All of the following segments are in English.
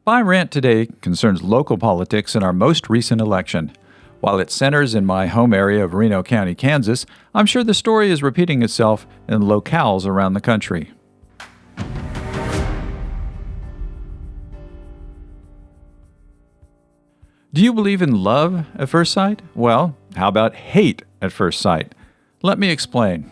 My rant today concerns local politics in our most recent election. While it centers in my home area of Reno County, Kansas, I'm sure the story is repeating itself in locales around the country. Do you believe in love at first sight? Well, how about hate at first sight? Let me explain.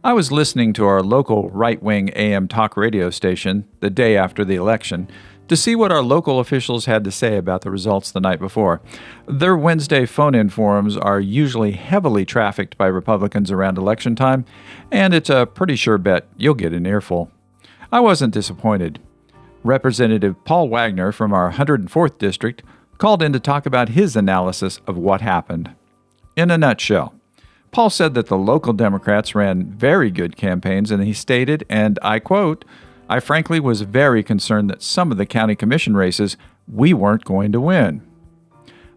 I was listening to our local right-wing AM talk radio station the day after the election to see what our local officials had to say about the results the night before. Their Wednesday phone-in forums are usually heavily trafficked by Republicans around election time, and it's a pretty sure bet you'll get an earful. I wasn't disappointed. Representative Paul Waggoner from our 104th District called in to talk about his analysis of what happened. In a nutshell, Paul said that the local Democrats ran very good campaigns, and he stated, and I quote, "I frankly was very concerned that some of the county commission races we weren't going to win."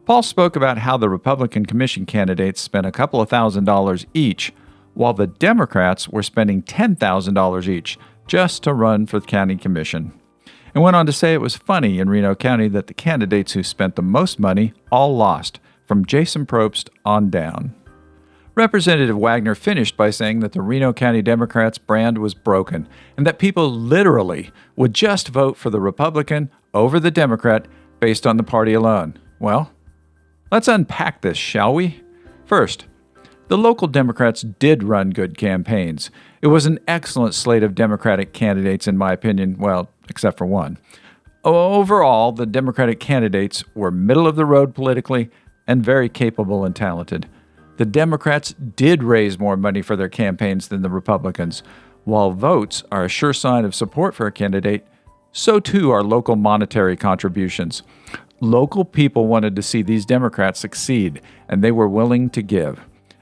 Paul spoke about how the Republican commission candidates spent a couple of $1,000s each, while the Democrats were spending $10,000 each just to run for the county commission, and went on to say it was funny in Reno County that the candidates who spent the most money all lost, from Jason Probst on down. Representative Waggoner finished by saying that the Reno County Democrats' brand was broken and that people literally would just vote for the Republican over the Democrat based on the party alone. Well, let's unpack this, shall we? First, the local Democrats did run good campaigns. It was an excellent slate of Democratic candidates, in my opinion, well, except for one. Overall, the Democratic candidates were middle of the road politically and very capable and talented. The Democrats did raise more money for their campaigns than the Republicans. While votes are a sure sign of support for a candidate, so too are local monetary contributions. Local people wanted to see these Democrats succeed, and they were willing to give.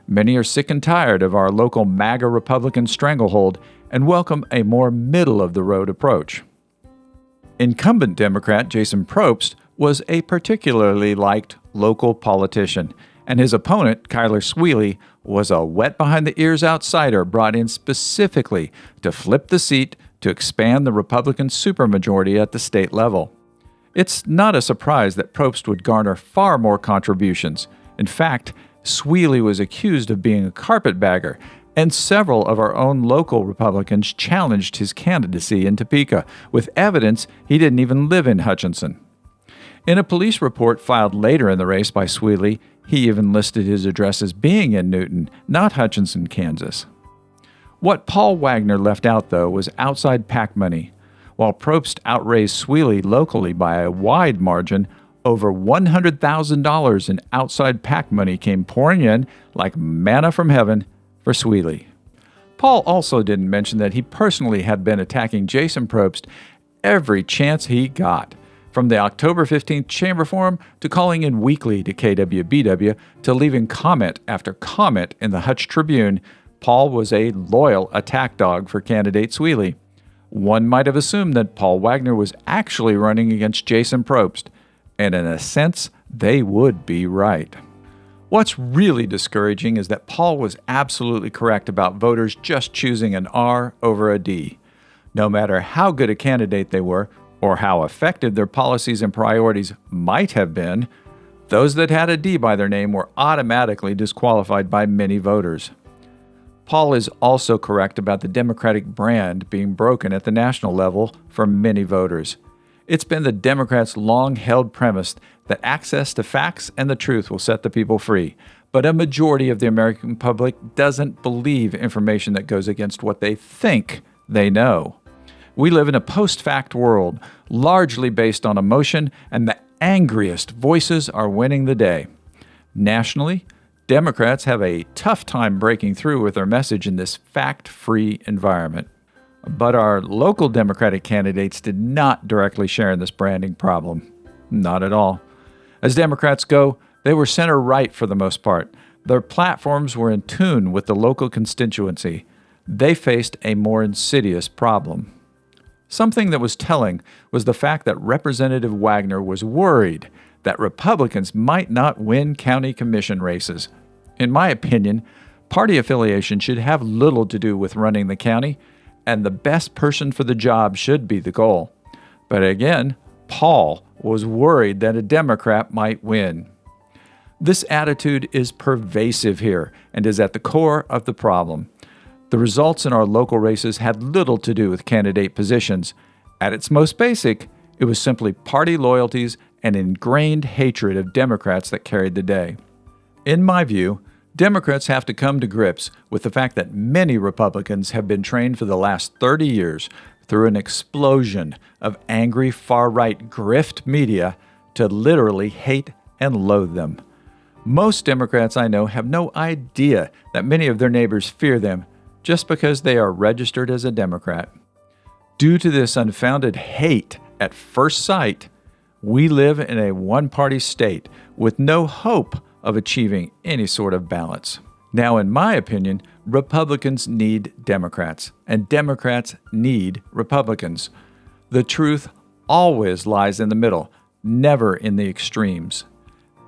Many are sick and tired of our local MAGA Republican stranglehold and welcome a more middle-of-the-road approach. Incumbent Democrat Jason Probst was a particularly liked local politician, and his opponent, Kyler Sweely, was a wet-behind-the-ears outsider brought in specifically to flip the seat to expand the Republican supermajority at the state level. It's not a surprise that Probst would garner far more contributions. In fact, Sweely was accused of being a carpetbagger, and several of our own local Republicans challenged his candidacy in Topeka, with evidence he didn't even live in Hutchinson. In a police report filed later in the race by Sweely, he even listed his address as being in Newton, not Hutchinson, Kansas. What Paul Waggoner left out, though, was outside PAC money. While Probst outraised Sweely locally by a wide margin, over $100,000 in outside PAC money came pouring in like manna from heaven for Sweely. Paul also didn't mention that he personally had been attacking Jason Probst every chance he got. From the October 15th Chamber Forum to calling in weekly to KWBW to leaving comment after comment in the Hutch Tribune, Paul was a loyal attack dog for candidate Sweely. One might have assumed that Paul Waggoner was actually running against Jason Probst, and in a sense, they would be right. What's really discouraging is that Paul was absolutely correct about voters just choosing an R over a D. No matter how good a candidate they were, or how effective their policies and priorities might have been, those that had a D by their name were automatically disqualified by many voters. Paul is also correct about the Democratic brand being broken at the national level for many voters. It's been the Democrats' long-held premise that access to facts and the truth will set the people free, but a majority of the American public doesn't believe information that goes against what they think they know. We live in a post-fact world, largely based on emotion, and the angriest voices are winning the day. Nationally, Democrats have a tough time breaking through with their message in this fact-free environment. But our local Democratic candidates did not directly share in this branding problem. Not at all. As Democrats go, they were center-right for the most part. Their platforms were in tune with the local constituency. They faced a more insidious problem. Something that was telling was the fact that Representative Waggoner was worried that Republicans might not win county commission races. In my opinion, party affiliation should have little to do with running the county, and the best person for the job should be the goal. But again, Paul Paul was worried that a Democrat might win. This attitude is pervasive here and is at the core of the problem. The results in our local races had little to do with candidate positions. At its most basic, it was simply party loyalties and ingrained hatred of Democrats that carried the day. In my view, Democrats have to come to grips with the fact that many Republicans have been trained for the last 30 years through an explosion of angry far-right grift media to literally hate and loathe them. Most Democrats I know have no idea that many of their neighbors fear them just because they are registered as a Democrat. Due to this unfounded hate at first sight, we live in a one-party state with no hope of achieving any sort of balance. Now, in my opinion, Republicans need Democrats, and Democrats need Republicans. The truth always lies in the middle, never in the extremes.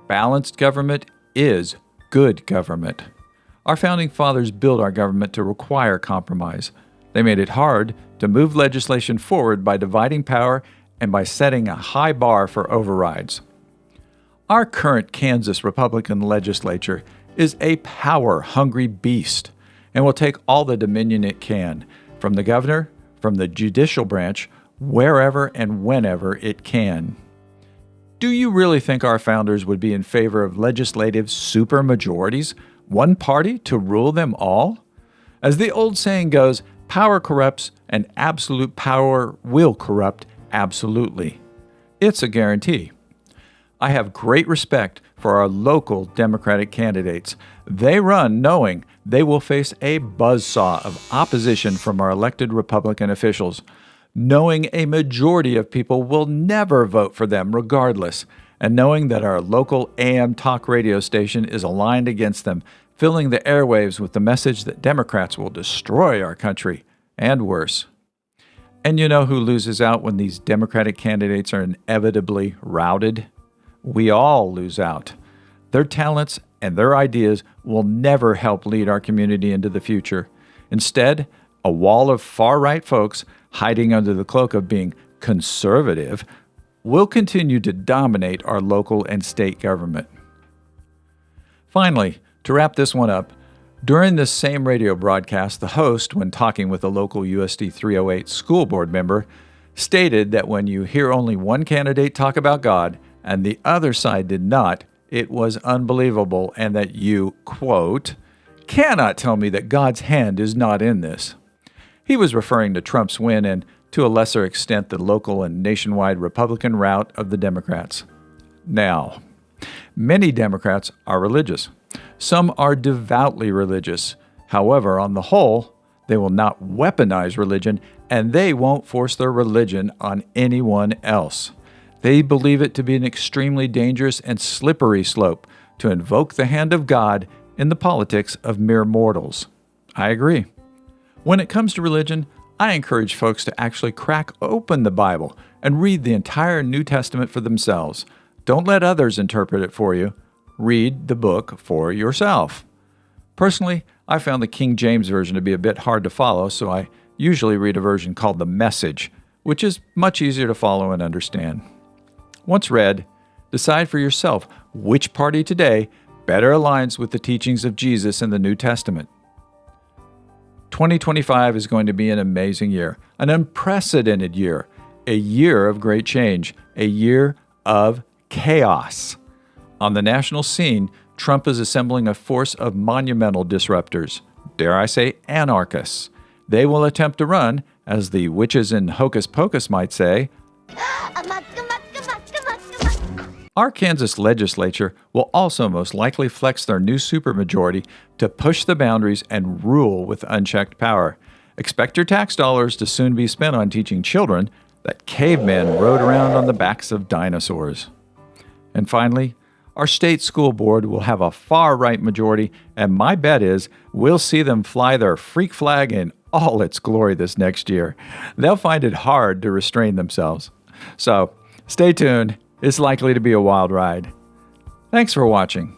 Balanced government is good government. Our founding fathers built our government to require compromise. They made it hard to move legislation forward by dividing power and by setting a high bar for overrides. Our current Kansas Republican legislature is a power-hungry beast and will take all the dominion it can, from the governor, from the judicial branch, wherever and whenever it can. Do you really think our founders would be in favor of legislative supermajorities, one party to rule them all? As the old saying goes, power corrupts and absolute power will corrupt absolutely. It's a guarantee. I have great respect for our local Democratic candidates. They run knowing they will face a buzzsaw of opposition from our elected Republican officials, knowing a majority of people will never vote for them regardless, and knowing that our local AM talk radio station is aligned against them, filling the airwaves with the message that Democrats will destroy our country, and worse. And you know who loses out when these Democratic candidates are inevitably routed? We all lose out. Their talents and their ideas will never help lead our community into the future. Instead, a wall of far-right folks hiding under the cloak of being conservative will continue to dominate our local and state government. Finally, to wrap this one up, during this same radio broadcast, the host, when talking with a local USD 308 school board member, stated that when you hear only one candidate talk about God and the other side did not, it was unbelievable, and that you, quote, cannot tell me that God's hand is not in this. He was referring to Trump's win and, to a lesser extent, the local and nationwide Republican rout of the Democrats. Now, many Democrats are religious. Some are devoutly religious. However, on the whole, they will not weaponize religion, and they won't force their religion on anyone else. They believe it to be an extremely dangerous and slippery slope to invoke the hand of God in the politics of mere mortals. I agree. When it comes to religion, I encourage folks to actually crack open the Bible and read the entire New Testament for themselves. Don't let others interpret it for you. Read the book for yourself. Personally, I found the King James Version to be a bit hard to follow, so I usually read a version called the Message, which is much easier to follow and understand. Once read, decide for yourself which party today better aligns with the teachings of Jesus in the New Testament. 2025 is going to be an amazing year, an unprecedented year, a year of great change, a year of chaos. On the national scene, Trump is assembling a force of monumental disruptors, dare I say anarchists. They will attempt to run, as the witches in Hocus Pocus might say, Our Kansas legislature will also most likely flex their new supermajority to push the boundaries and rule with unchecked power. Expect your tax dollars to soon be spent on teaching children that cavemen rode around on the backs of dinosaurs. And finally, our state school board will have a far-right majority, and my bet is we'll see them fly their freak flag in all its glory this next year. They'll find it hard to restrain themselves. So, stay tuned. It's likely to be a wild ride. Thanks for watching.